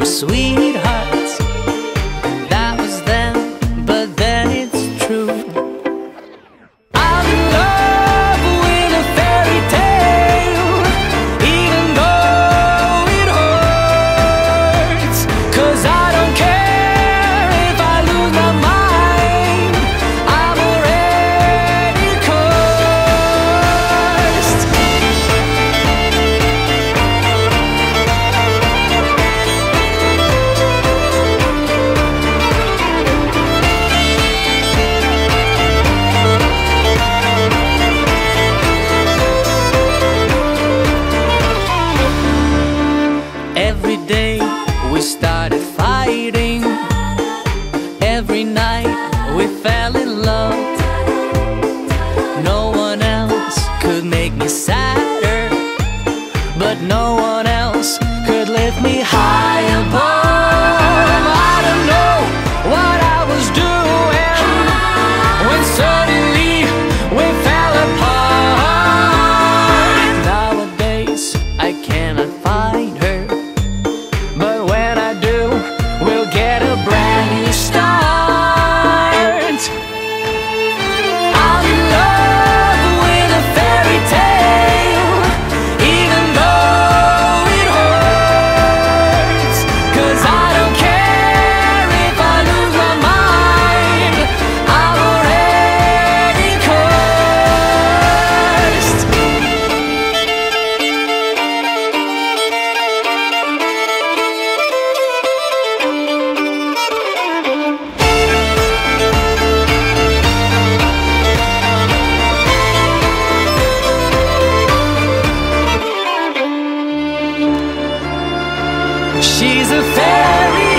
were sweethearts. That was then, but then it's true. I'm in love with a fairy tale, even though it hurts. 'Cause I don't care if I lose my mind, I'm already cursed. Every day we started fighting. Every night we fell in love. No one else could make me sadder, but no one else could lift me high above. I don't know what I was doing when suddenly we fell apart. Nowadays I cannot find her, but when I do, we'll get a brand new start. I'm in love with a fairy tale, even though it hurts. 'Cause I don't care if I lose my mind, I'm already cursed. She's a fairy